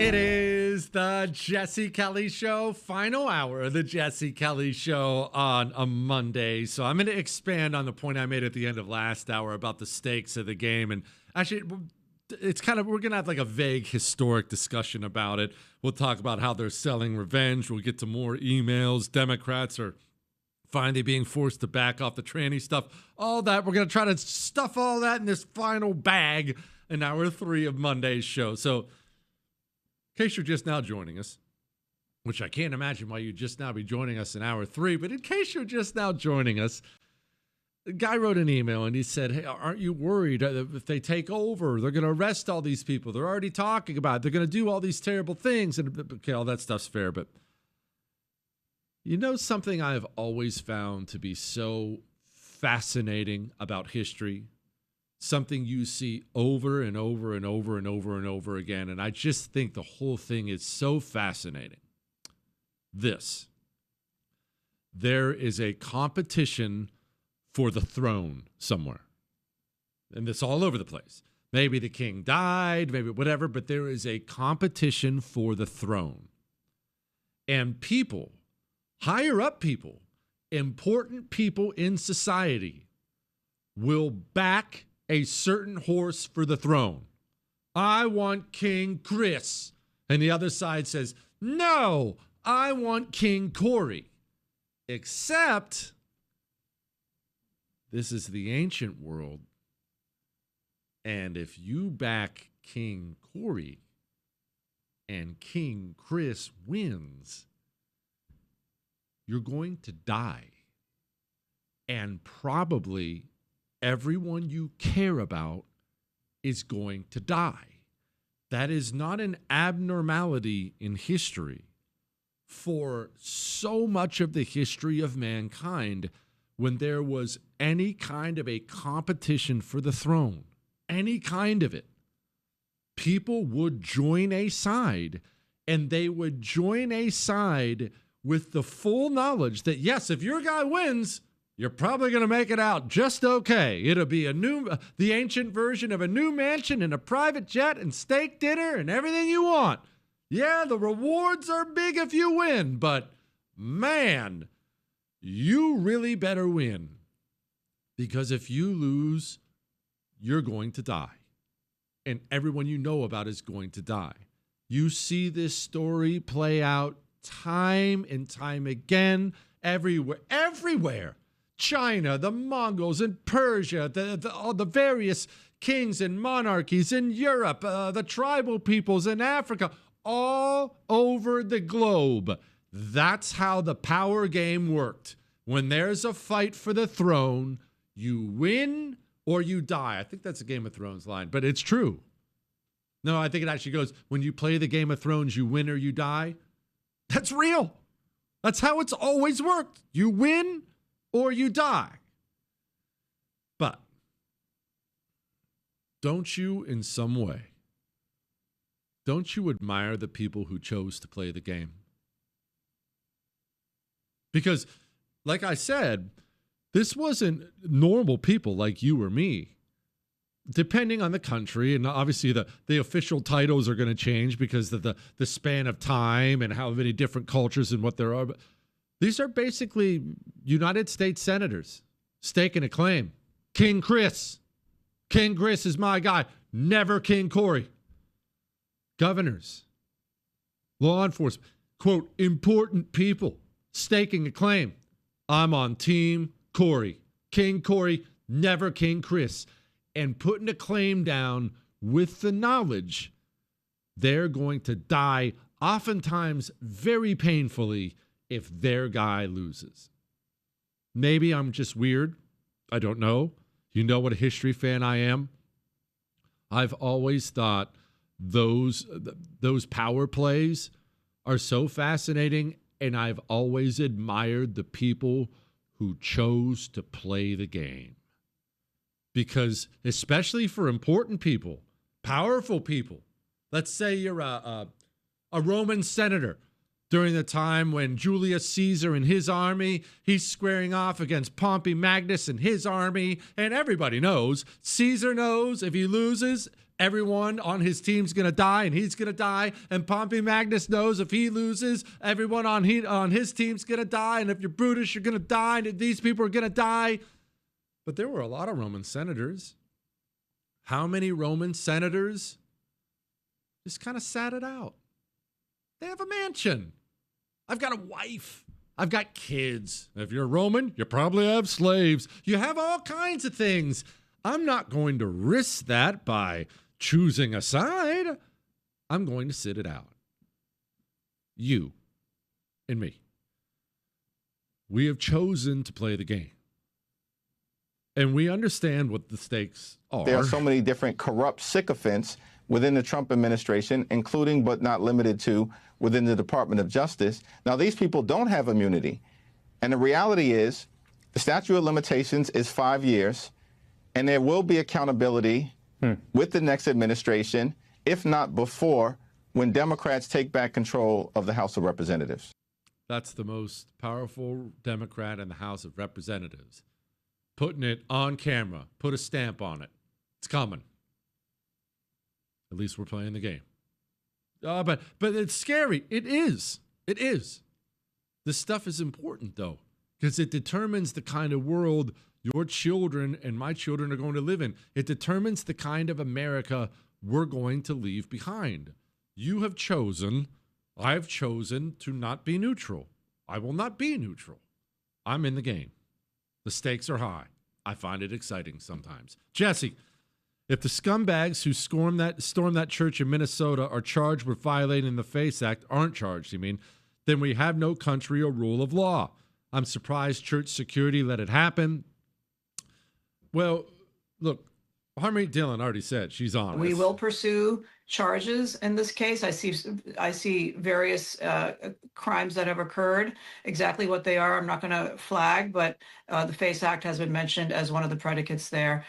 It is the Jesse Kelly Show, final hour of the Jesse Kelly Show on a Monday. So I'm going to expand on the point I made at the end of last hour about the stakes of the game. And actually, it's kind of, we're going to have like a vague historic discussion about it. We'll talk about how they're selling revenge. We'll get to more emails. Democrats are finally being forced to back off the tranny stuff. All that. We're going to try to stuff all that in this final bag in hour 3 of Monday's show. So, in case you're just now joining us, which I can't imagine why you'd just now be joining us in hour 3, but in case you're just now joining us, the guy wrote an email and he said, hey, aren't you worried if they take over, they're going to arrest all ththese people? They're already talking about it. They're going to do all these terrible things. And okay, all that stuff's fair, but you know something I've always found to be so fascinating about history? Something you see over and over and over and over and over again. And I just think the whole thing is so fascinating. There is a competition for the throne somewhere. And it's all over the place. Maybe the king died, maybe whatever, but there is a competition for the throne. And people, higher up people, important people in society will back a certain horse for the throne. I want King Chris. And the other side says, no, I want King Corey. Except this is the ancient world. And if you back King Corey and King Chris wins, you're going to die. And probably everyone you care about is going to die. That is not an abnormality in history. For so much of the history of mankind, when there was any kind of a competition for the throne, any kind of it, people would join a side, and they would join a side with the full knowledge that, yes, if your guy wins, you're probably going to make it out just okay. It'll be the ancient version of a new mansion and a private jet and steak dinner and everything you want. Yeah, the rewards are big if you win, but man, you really better win. Because if you lose, you're going to die. And everyone you know about is going to die. You see this story play out time and time again, everywhere. China, the Mongols in Persia, all the various kings and monarchies in Europe, the tribal peoples in Africa, all over the globe. That's how the power game worked. When there's a fight for the throne, you win or you die. I think that's a Game of Thrones line, but it's true. No, I think it actually goes, when you play the Game of Thrones, you win or you die. That's real. That's how it's always worked. You win or you die. But don't you, in some way, don't you admire the people who chose to play the game? Because, like I said, this wasn't normal people like you or me. Depending on the country, and obviously the official titles are going to change because of the span of time and how many different cultures and what there are. But these are basically United States senators staking a claim. King Chris. King Chris is my guy. Never King Corey. Governors. Law enforcement. Quote, important people staking a claim. I'm on Team Corey. King Corey, never King Chris. And putting a claim down with the knowledge they're going to die, oftentimes very painfully, if their guy loses. Maybe I'm just weird. I don't know. You know what a history fan I am. I've always thought those power plays are so fascinating, and I've always admired the people who chose to play the game. Because especially for important people, powerful people, let's say you're a Roman senator during the time when Julius Caesar and his army, he's squaring off against Pompey Magnus and his army, and everybody knows, Caesar knows if he loses, Everyone on his team's going to die, and he's going to die. And Pompey Magnus knows if he loses, everyone on his team's going to die. And if you're Brutus, you're going to die. And these people are going to die. But there were a lot of Roman senators. How many Roman senators just kind of sat it out? They have a mansion. I've got a wife. I've got kids. If you're Roman, you probably have slaves. You have all kinds of things. I'm not going to risk that by choosing a side. I'm going to sit it out. You and me. We have chosen to play the game. And we understand what the stakes are. There are so many different corrupt sycophants within the Trump administration, including but not limited to within the Department of Justice. Now, these people don't have immunity. And the reality is the statute of limitations is 5 years, and there will be accountability with the next administration, if not before, when Democrats take back control of the House of Representatives. That's the most powerful Democrat in the House of Representatives. Putting it on camera. Put a stamp on it. It's coming. At least we're playing the game. But it's scary. It is. It is. This stuff is important, though, because it determines the kind of world your children and my children are going to live in. It determines the kind of America we're going to leave behind. You have chosen, I've chosen to not be neutral. I will not be neutral. I'm in the game. The stakes are high. I find it exciting sometimes. Jesse, if the scumbags who stormed that church in Minnesota are charged with violating the FACE Act, aren't charged, then we have no country or rule of law. I'm surprised church security let it happen. Well, look, Harmeet Dillon already said she's honest. We will pursue charges in this case. I see various crimes that have occurred. Exactly what they are, I'm not going to flag, but the FACE Act has been mentioned as one of the predicates there.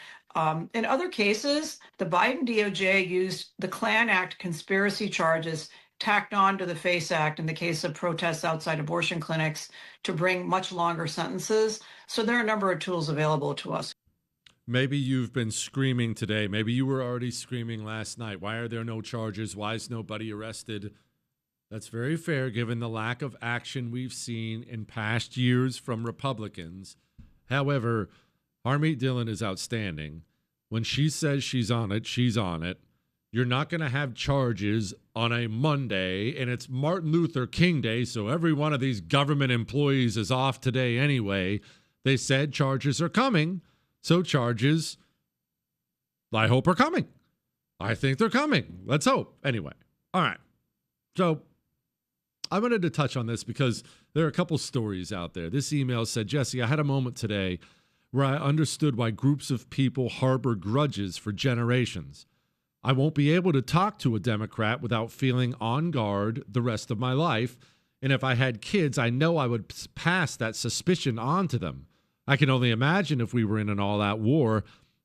In other cases, the Biden DOJ used the Klan Act conspiracy charges tacked on to the FACE Act in the case of protests outside abortion clinics to bring much longer sentences. So there are a number of tools available to us. Maybe you've been screaming today. Maybe you were already screaming last night. Why are there no charges? Why is nobody arrested? That's very fair given the lack of action we've seen in past years from Republicans. However, Harmeet Dillon is outstanding. When she says she's on it, she's on it. You're not going to have charges on a Monday, and it's Martin Luther King Day, so every one of these government employees is off today anyway. They said charges are coming. So charges, I hope, are coming. I think they're coming. Let's hope. Anyway, all right. So I wanted to touch on this because there are a couple stories out there. This email said, Jesse, I had a moment today where I understood why groups of people harbor grudges for generations. I won't be able to talk to a Democrat without feeling on guard the rest of my life. And if I had kids, I know I would pass that suspicion on to them. I can only imagine if we were in an all-out war,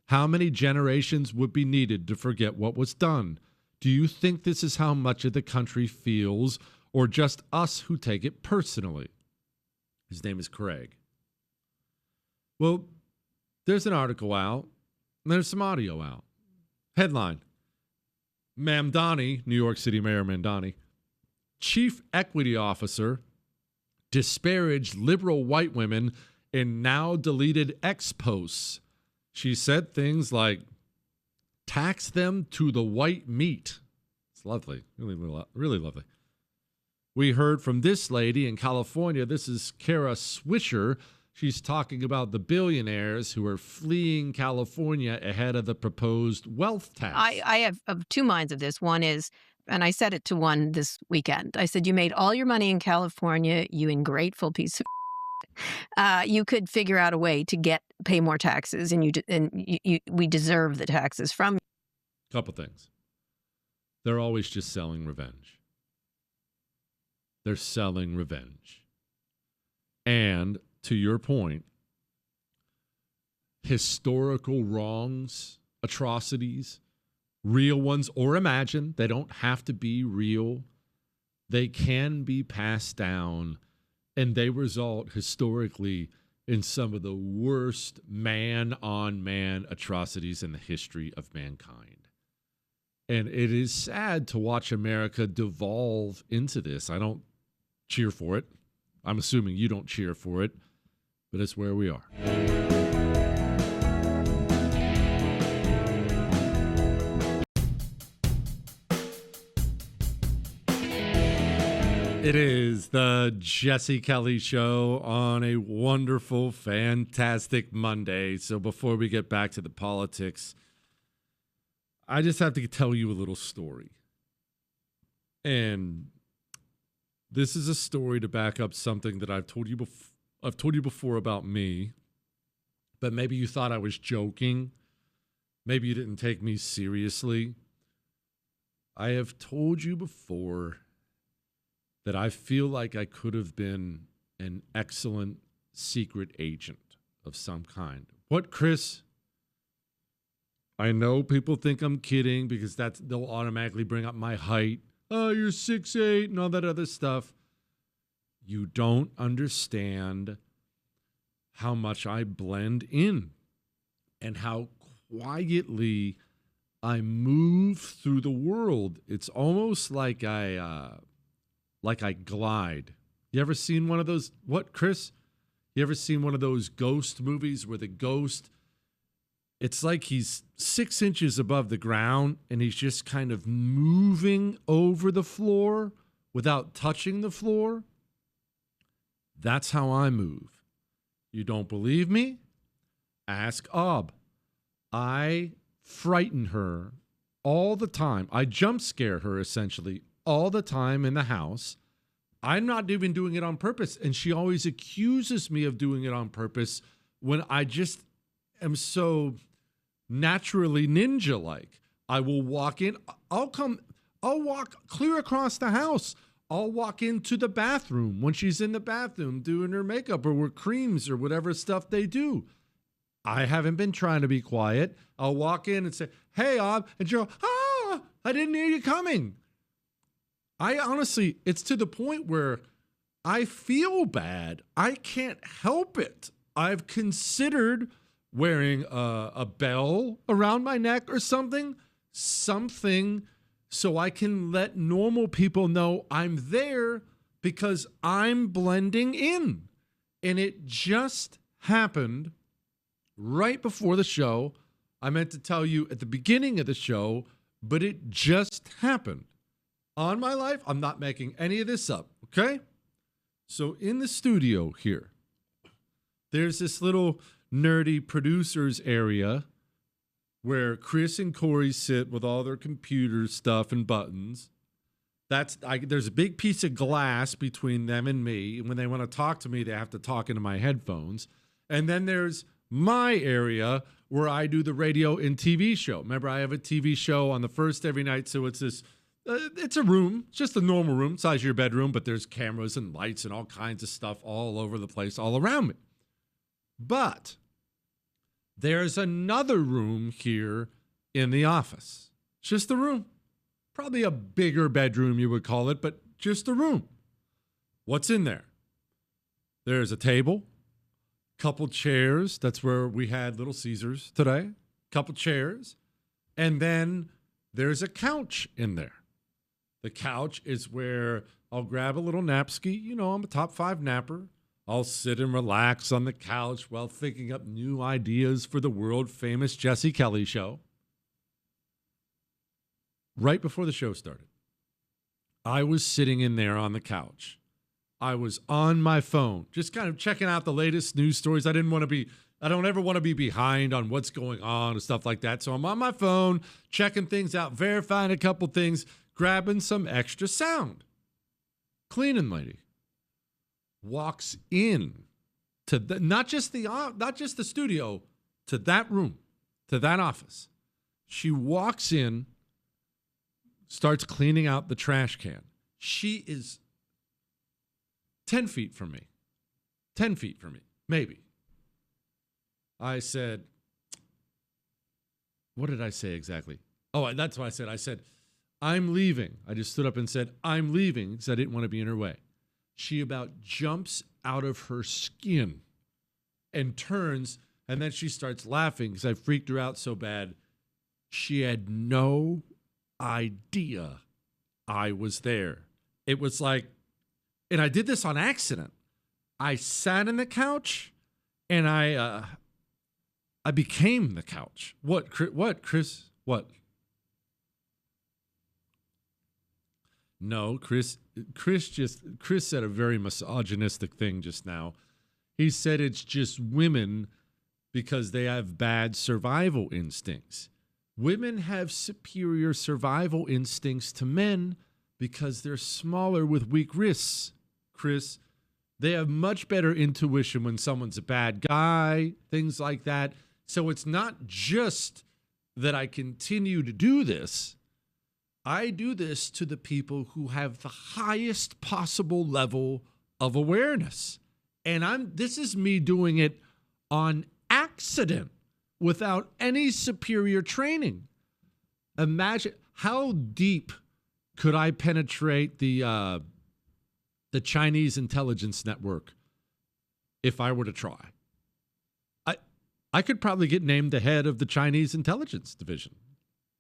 how many generations would be needed to forget what was done. Do you think this is how much of the country feels, or just us who take it personally? His name is Craig. Well, there's an article out, and there's some audio out. Headline, Mamdani, New York City Mayor Mamdani, Chief Equity Officer, disparaged liberal white women in now deleted X posts. She said things like, tax them to the white meat. It's lovely, really, really lovely. We heard from this lady in California. This is Kara Swisher. She's talking about the billionaires who are fleeing California ahead of the proposed wealth tax. I have of two minds of this. One is, and I said it to one this weekend, I said, you made all your money in California, you ingrateful piece of you could figure out a way to pay more taxes, and we deserve the taxes from you. Couple things. They're always just selling revenge. They're selling revenge. And to your point, historical wrongs, atrocities, real ones or imagined, they don't have to be real. They can be passed down, and they result historically in some of the worst man-on-man atrocities in the history of mankind. And it is sad to watch America devolve into this. I don't cheer for it. I'm assuming you don't cheer for it, but it's where we are. It is the Jesse Kelly Show on a wonderful, fantastic Monday. So before we get back to the politics, I just have to tell you a little story. And this is a story to back up something that I've told you before about me, but maybe you thought I was joking. Maybe you didn't take me seriously. I have told you before that I feel like I could have been an excellent secret agent of some kind. What, Chris? I know people think I'm kidding because they'll automatically bring up my height. Oh, you're 6'8" and all that other stuff. You don't understand how much I blend in and how quietly I move through the world. It's almost like I glide. You ever seen one of those? What, Chris? You ever seen one of those ghost movies where the ghost, it's like he's 6 inches above the ground and he's just kind of moving over the floor without touching the floor? That's how I move. You don't believe me? Ask Ob. I frighten her all the time. I jump scare her essentially all the time in the house. I'm not even doing it on purpose. And she always accuses me of doing it on purpose when I just am so naturally ninja-like. I will walk in. I'll walk clear across the house. I'll walk into the bathroom when she's in the bathroom doing her makeup or with creams or whatever stuff they do. I haven't been trying to be quiet. I'll walk in and say, hey, Ob, and she'll go, I didn't hear you coming. I honestly, it's to the point where I feel bad. I can't help it. I've considered wearing a bell around my neck or something so I can let normal people know I'm there because I'm blending in. And it just happened right before the show. I meant to tell you at the beginning of the show, but it just happened. On my life, I'm not making any of this up, okay? So in the studio here, there's this little nerdy producers area where Chris and Corey sit with all their computer stuff and buttons. There's a big piece of glass between them and me. And when they want to talk to me, they have to talk into my headphones. And then there's my area where I do the radio and TV show. Remember, I have a TV show on the first every night, so it's this... it's a room, it's just a normal room, size of your bedroom, but there's cameras and lights and all kinds of stuff all over the place, all around me. But there's another room here in the office. It's just a room. Probably a bigger bedroom, you would call it, but just a room. What's in there? There's a table, couple chairs. That's where we had Little Caesars today. Couple chairs. And then there's a couch in there. The couch is where I'll grab a little napski. You know, I'm a top 5 napper. I'll sit and relax on the couch while thinking up new ideas for the world famous Jesse Kelly Show. Right before the show started, I was sitting in there on the couch. I was on my phone, just kind of checking out the latest news stories. I don't ever want to be behind on what's going on and stuff like that. So I'm on my phone, checking things out, verifying a couple things, grabbing some extra sound. Cleaning lady walks in to not just the studio, to that room, to that office. She walks in, starts cleaning out the trash can. She is 10 feet from me. 10 feet from me, maybe. I said, what did I say exactly? Oh, that's what I said. I said, I'm leaving. I just stood up and said, I'm leaving because I didn't want to be in her way. She about jumps out of her skin and turns, and then she starts laughing because I freaked her out so bad. She had no idea I was there. It was like, and I did this on accident. I sat in the couch and I became the couch. What, Chris? What? No, Chris said a very misogynistic thing just now. He said it's just women because they have bad survival instincts. Women have superior survival instincts to men because they're smaller with weak wrists, Chris. They have much better intuition when someone's a bad guy, things like that. So it's not just that I continue to do this. I do this to the people who have the highest possible level of awareness. And this is me doing it on accident without any superior training. Imagine how deep could I penetrate the Chinese intelligence network if I were to try. I could probably get named the head of the Chinese intelligence division.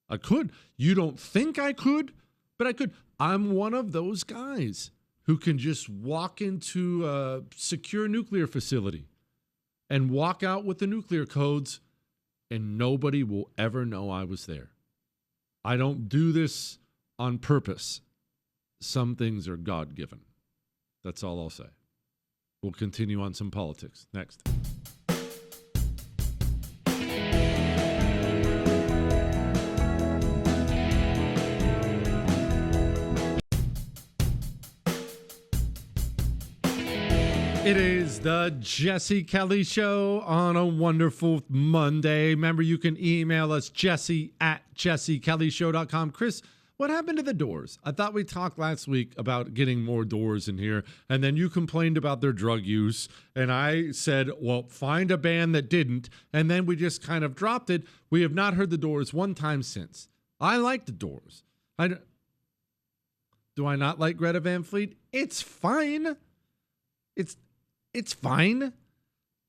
I could. You don't think I could, but I could. I'm one of those guys who can just walk into a secure nuclear facility and walk out with the nuclear codes, and nobody will ever know I was there. I don't do this on purpose. Some things are God-given. That's all I'll say. We'll continue on some politics next. It is the Jesse Kelly Show on a wonderful Monday. Remember, you can email us, jesse@jessekellyshow.com. Chris, what happened to the doors? I thought we talked last week about getting more doors in here, and then you complained about their drug use, and I said, well, find a band that didn't, and then we just kind of dropped it. We have not heard the Doors one time since. I like the Doors. Do I not like Greta Van Fleet? It's fine. It's fine.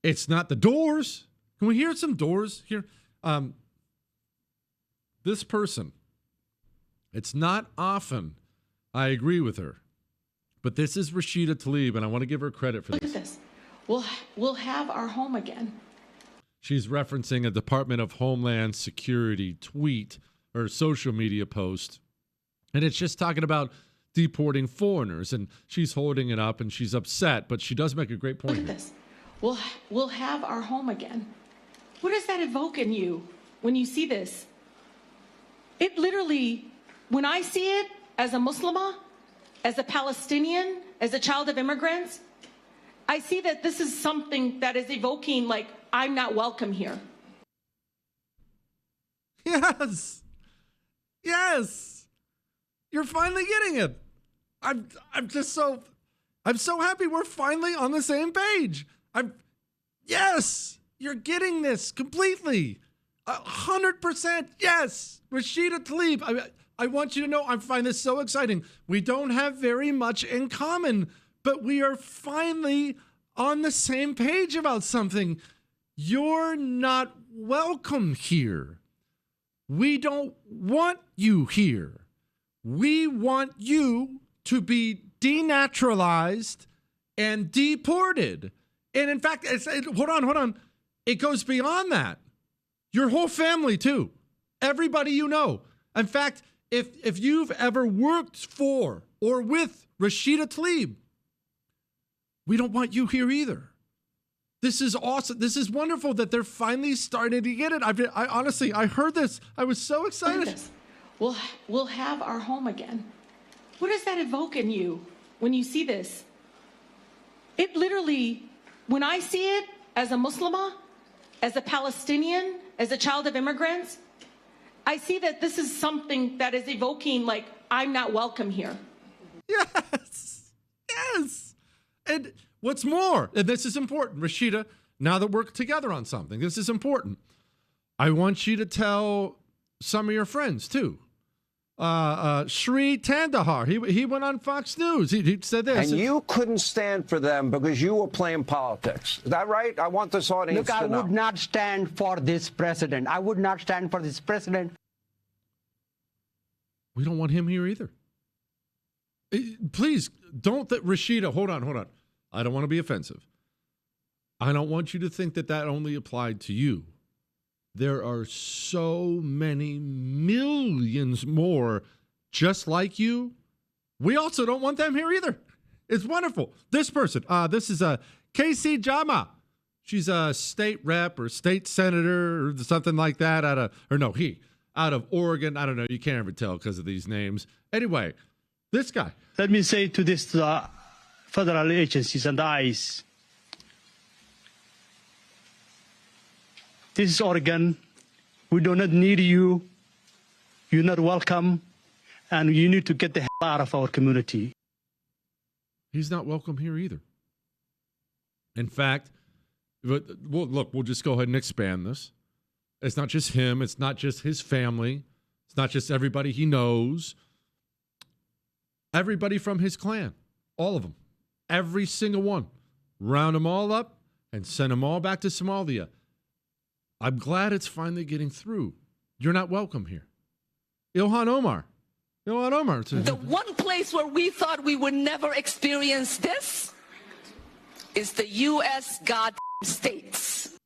It's not the Doors. Can we hear some Doors here? This person, it's not often I agree with her, but this is Rashida Tlaib, and I want to give her credit for this. Look at this. We'll have our home again. She's referencing a Department of Homeland Security tweet or social media post, and it's just talking about deporting foreigners, and she's holding it up and she's upset, but she does make a great point. Look at this. We'll have our home again. What does that evoke in you when you see this? It literally, when I see it as a Muslimah, as a Palestinian, as a child of immigrants, I see that this is something that is evoking, like, I'm not welcome here. Yes. You're finally getting it. I'm so happy we're finally on the same page. Yes, you're getting this completely. 100%. Yes. Rashida Tlaib. I want you to know I find this so exciting. We don't have very much in common, but we are finally on the same page about something. You're not welcome here. We don't want you here. We want you to be denaturalized and deported. And in fact, hold on. It goes beyond that. Your whole family, too. Everybody you know. In fact, if you've ever worked for or with Rashida Tlaib, we don't want you here either. This is awesome. This is wonderful that they're finally starting to get it. I honestly, I heard this. I was so excited. We'll have our home again. What does that evoke in you when you see this? It literally, when I see it as a Muslimah, as a Palestinian, as a child of immigrants, I see that this is something that is evoking, like, I'm not welcome here. Yes. And what's more, and this is important, Rashida, now that we're together on something, this is important. I want you to tell some of your friends, too. Sri Tandahar, he went on Fox News. He said this. And you couldn't stand for them because you were playing politics. Is that right? I want this audience to know. Look, I would not stand for this president. I would not stand for this president. We don't want him here either. Please don't Rashida, hold on. I don't want to be offensive. I don't want you to think that only applied to you. There are so many millions more just like you. We also don't want them here either. It's wonderful. This person, this is Casey Jama. She's a state rep or state senator or something like that out of Oregon. I don't know. You can't ever tell because of these names. Anyway, this guy. Let me say to this federal agencies and ICE, this is Oregon. We do not need you. You're not welcome. And you need to get the hell out of our community. He's not welcome here either. In fact, we'll just go ahead and expand this. It's not just him. It's not just his family. It's not just everybody he knows. Everybody from his clan. All of them. Every single one. Round them all up and send them all back to Somalia. I'm glad it's finally getting through. You're not welcome here. Ilhan Omar. The one place where we thought we would never experience this is the U.S. goddamn states.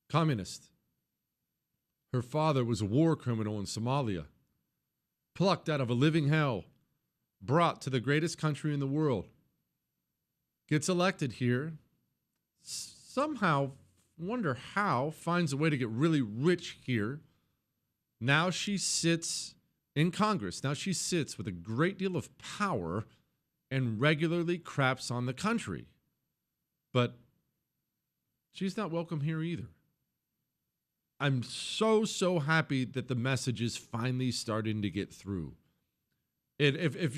Communist. Her father was a war criminal in Somalia. Plucked out of a living hell. Brought to the greatest country in the world. Gets elected here. Somehow, wonder how, finds a way to get really rich here. Now she sits in Congress. Now she sits with a great deal of power and regularly craps on the country. But she's not welcome here either. I'm so happy that the message is finally starting to get through. If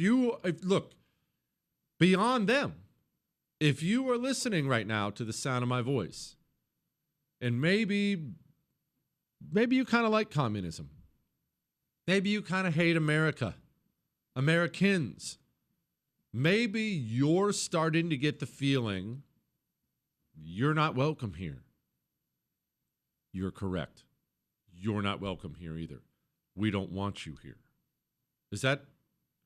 look, beyond them, if you are listening right now to the sound of my voice, and maybe you kind of like communism. Maybe you kind of hate America, Americans. Maybe you're starting to get the feeling you're not welcome here. You're correct. You're not welcome here either. We don't want you here. Is that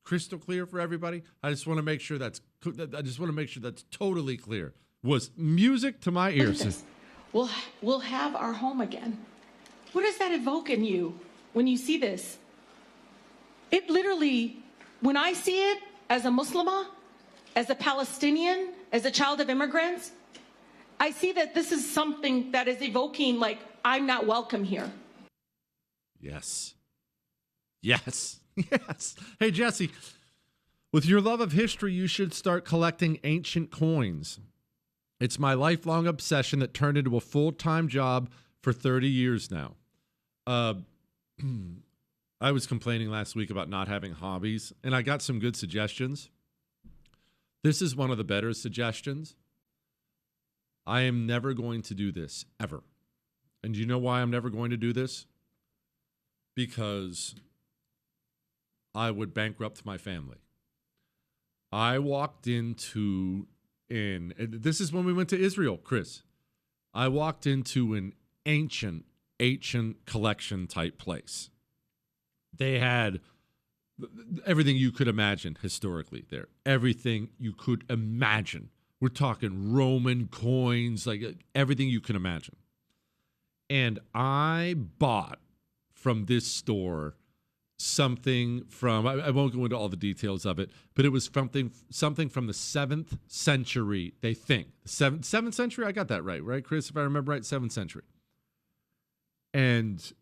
crystal clear for everybody? I just want to make sure that's totally clear. Was music to my ears. We'll have our home again. What does that evoke in you when you see this? It literally, when I see it as a Muslimah, as a Palestinian, as a child of immigrants, I see that this is something that is evoking, like, I'm not welcome here. Yes. Hey, Jesse, with your love of history, you should start collecting ancient coins. It's my lifelong obsession that turned into a full-time job for 30 years now. I was complaining last week about not having hobbies, and I got some good suggestions. This is one of the better suggestions. I am never going to do this, ever. And do you know why I'm never going to do this? Because I would bankrupt my family. I walked into this is when we went to Israel, Chris. I walked into an ancient collection type place. They had everything you could imagine historically there. Everything you could imagine. We're talking Roman coins, like everything you can imagine. And I bought from this store something from, I won't go into all the details of it, but it was something from the 7th century, they think. 7th century? I got that right, Chris? If I remember right, 7th century. And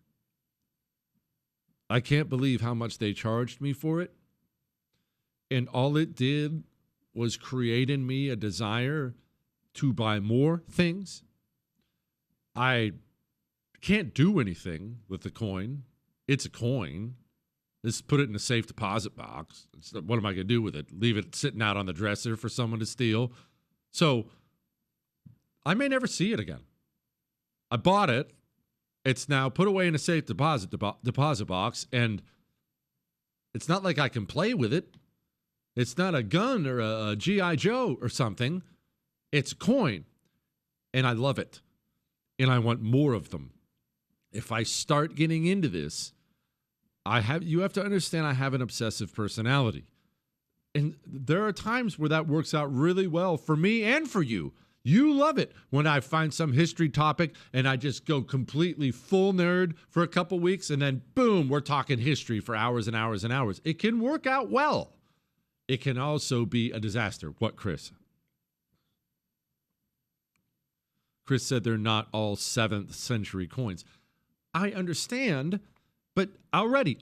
I can't believe how much they charged me for it. And all it did was create in me a desire to buy more things. I can't do anything with the coin. It's a coin. Just put it in a safe deposit box. What am I going to do with it? Leave it sitting out on the dresser for someone to steal? So I may never see it again. I bought it. It's now put away in a safe deposit box, and it's not like I can play with it. It's not a gun or a G.I. Joe or something. It's a coin, and I love it, and I want more of them. If I start getting into this, You have to understand I have an obsessive personality. And there are times where that works out really well for me and for you. You love it when I find some history topic and I just go completely full nerd for a couple weeks and then boom, we're talking history for hours and hours and hours. It can work out well. It can also be a disaster. What, Chris? Chris said they're not all 7th century coins. I understand, but already,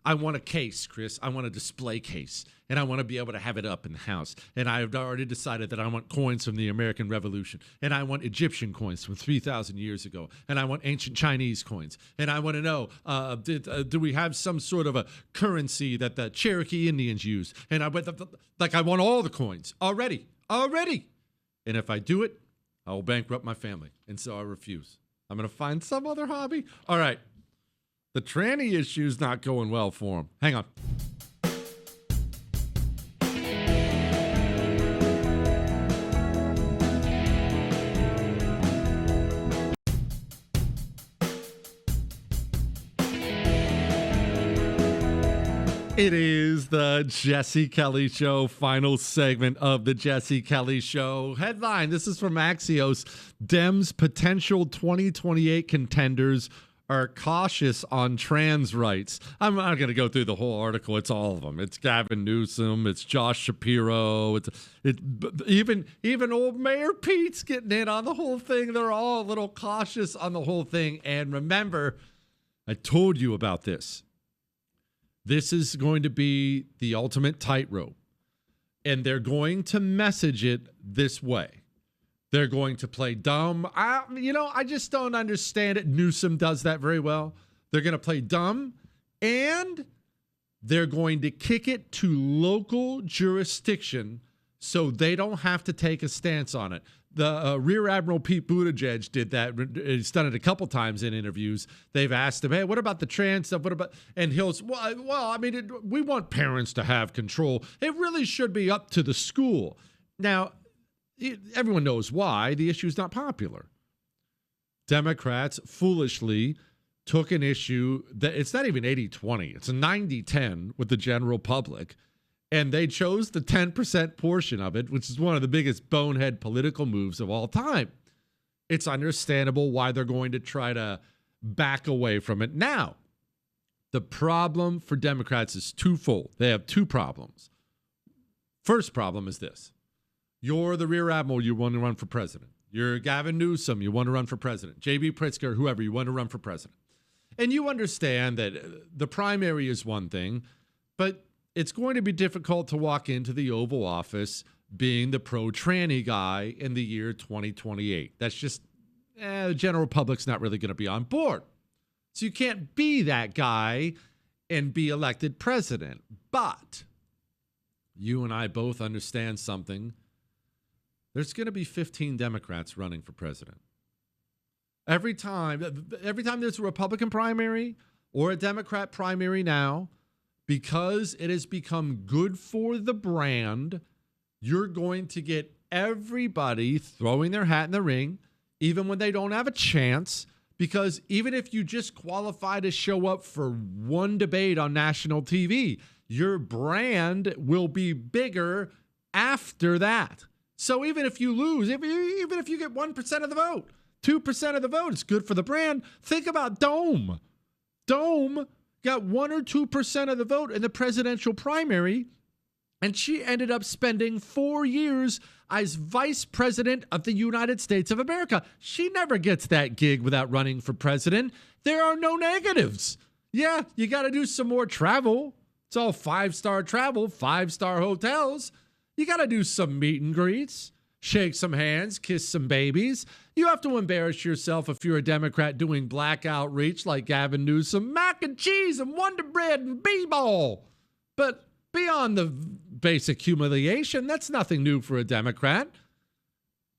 I want a case, Chris. I want a display case, and I want to be able to have it up in the house. And I've already decided that I want coins from the American Revolution, and I want Egyptian coins from 3,000 years ago, and I want ancient Chinese coins. And I want to know, do we have some sort of a currency that the Cherokee Indians used? And I want all the coins already. And if I do it, I will bankrupt my family, and so I refuse. I'm going to find some other hobby. All right. The tranny issue's not going well for him. Hang on. It is the Jesse Kelly Show, final segment of the Jesse Kelly Show. Headline, this is from Axios. Dems' potential 2028 contenders are cautious on trans rights. I'm not going to go through the whole article. It's all of them. It's Gavin Newsom. It's Josh Shapiro. Even old Mayor Pete's getting in on the whole thing. They're all a little cautious on the whole thing. And remember, I told you about this. This is going to be the ultimate tightrope. And they're going to message it this way. They're going to play dumb. I just don't understand it. Newsom does that very well. They're going to play dumb, and they're going to kick it to local jurisdiction so they don't have to take a stance on it. The Rear Admiral Pete Buttigieg did that. He's done it a couple times in interviews. They've asked him, hey, what about the trans stuff? What about? And he'll say, we want parents to have control. It really should be up to the school. Now, everyone knows why. The issue is not popular. Democrats foolishly took an issue that it's not even 80-20. It's a 90-10 with the general public. And they chose the 10% portion of it, which is one of the biggest bonehead political moves of all time. It's understandable why they're going to try to back away from it. Now, the problem for Democrats is twofold. They have two problems. First problem is this. You're the Rear Admiral, you want to run for president. You're Gavin Newsom, you want to run for president. J.B. Pritzker, whoever, you want to run for president. And you understand that the primary is one thing, but it's going to be difficult to walk into the Oval Office being the pro-tranny guy in the year 2028. That's just, the general public's not really going to be on board. So you can't be that guy and be elected president. But you and I both understand something. There's going to be 15 Democrats running for president. Every time there's a Republican primary or a Democrat primary now, because it has become good for the brand, you're going to get everybody throwing their hat in the ring, even when they don't have a chance, because even if you just qualify to show up for one debate on national TV, your brand will be bigger after that. So even if you lose, even if you get 1% of the vote, 2% of the vote, it's good for the brand. Think about Dome. Dome got 1 or 2% of the vote in the presidential primary, and she ended up spending 4 years as vice president of the United States of America. She never gets that gig without running for president. There are no negatives. Yeah, you got to do some more travel. It's all 5-star travel, 5-star hotels. You got to do some meet and greets, shake some hands, kiss some babies. You have to embarrass yourself if you're a Democrat doing black outreach like Gavin Newsom, mac and cheese and Wonder Bread and B-ball. But beyond the basic humiliation, that's nothing new for a Democrat.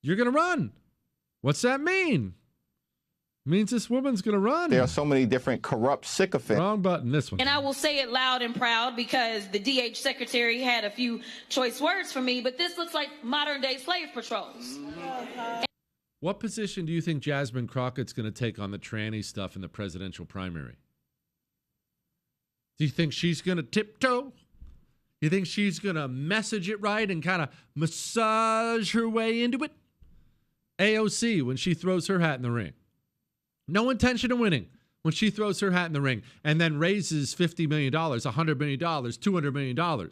You're going to run. What's that mean? It means this woman's going to run. There are so many different corrupt sycophants. Wrong button, this one. And I will say it loud and proud because the DH secretary had a few choice words for me, but this looks like modern day slave patrols. What position do you think Jasmine Crockett's going to take on the tranny stuff in the presidential primary? Do you think she's going to tiptoe? You think she's going to message it right and kind of massage her way into it? AOC, when she throws her hat in the ring. No intention of winning when she throws her hat in the ring and then raises $50 million, $100 million, $200 million.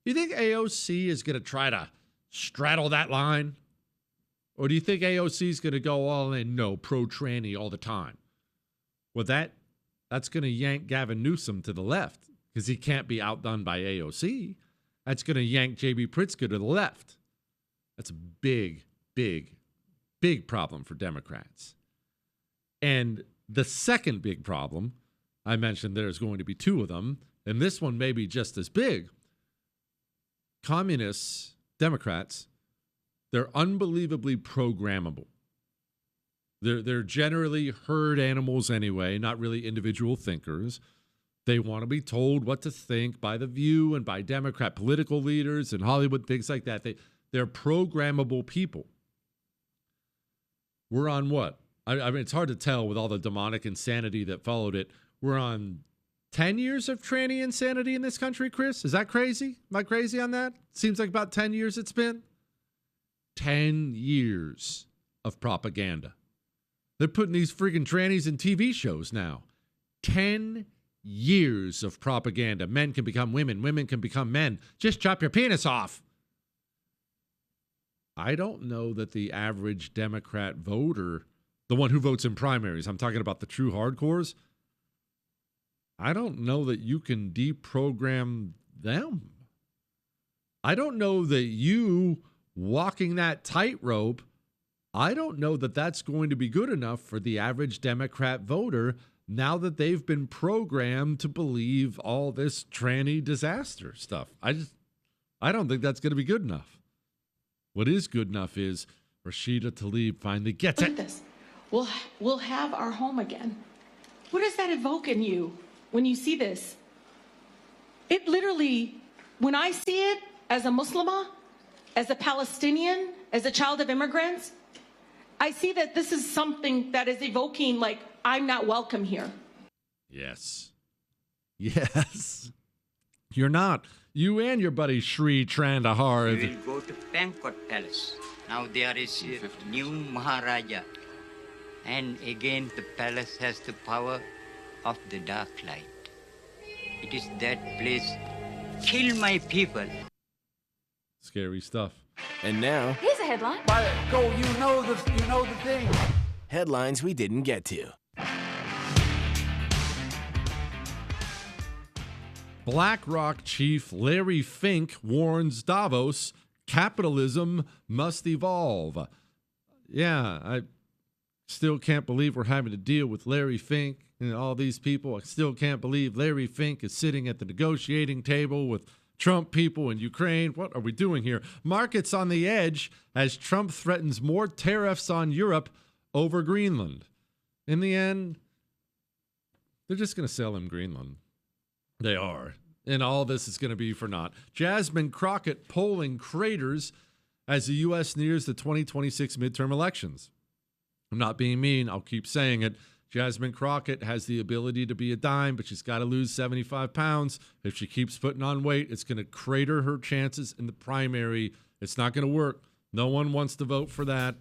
You think AOC is going to try to straddle that line? Or do you think AOC is going to go all in, no, pro-tranny all the time? Well, that's going to yank Gavin Newsom to the left because he can't be outdone by AOC. That's going to yank J.B. Pritzker to the left. That's a big, big, big problem for Democrats. And the second big problem, I mentioned there's going to be two of them, and this one may be just as big. Communists, Democrats, they're unbelievably programmable. They're generally herd animals anyway, not really individual thinkers. They want to be told what to think by The View and by Democrat political leaders and Hollywood, things like that. They're programmable people. We're on what? I mean, it's hard to tell with all the demonic insanity that followed it. We're on 10 years of tranny insanity in this country, Chris? Is that crazy? Am I crazy on that? Seems like about 10 years it's been. 10 years of propaganda. They're putting these freaking trannies in TV shows now. 10 years of propaganda. Men can become women. Women can become men. Just chop your penis off. I don't know that the average Democrat voter, the one who votes in primaries, I'm talking about the true hardcores, I don't know that you can deprogram them. I don't know that you walking that tightrope, I don't know that that's going to be good enough for the average Democrat voter now that they've been programmed to believe all this tranny disaster stuff. I don't think that's going to be good enough. What is good enough is Rashida Tlaib finally gets it. Look at this. We'll have our home again. What does that evoke in you when you see this? It literally, when I see it as a Muslimah, as a Palestinian, as a child of immigrants, I see that this is something that is evoking, like, I'm not welcome here. Yes. Yes. You're not. You and your buddy Sri Trandahar. We will go to Banquet Palace. Now there is a new Maharaja. And again, the palace has the power of the dark light. It is that place. Kill my people. Scary stuff. And now, here's a headline. Go, you know the thing. Headlines we didn't get to. BlackRock chief Larry Fink warns Davos, capitalism must evolve. Yeah, I still can't believe we're having to deal with Larry Fink and all these people. I still can't believe Larry Fink is sitting at the negotiating table with Trump people in Ukraine. What are we doing here? Markets on the edge as Trump threatens more tariffs on Europe over Greenland. In the end, they're just going to sell him Greenland. They are. And all this is going to be for naught. Jasmine Crockett polling craters as the U.S. nears the 2026 midterm elections. I'm not being mean. I'll keep saying it. Jasmine Crockett has the ability to be a dime, but she's got to lose 75 pounds. If she keeps putting on weight, it's going to crater her chances in the primary. It's not going to work. No one wants to vote for that.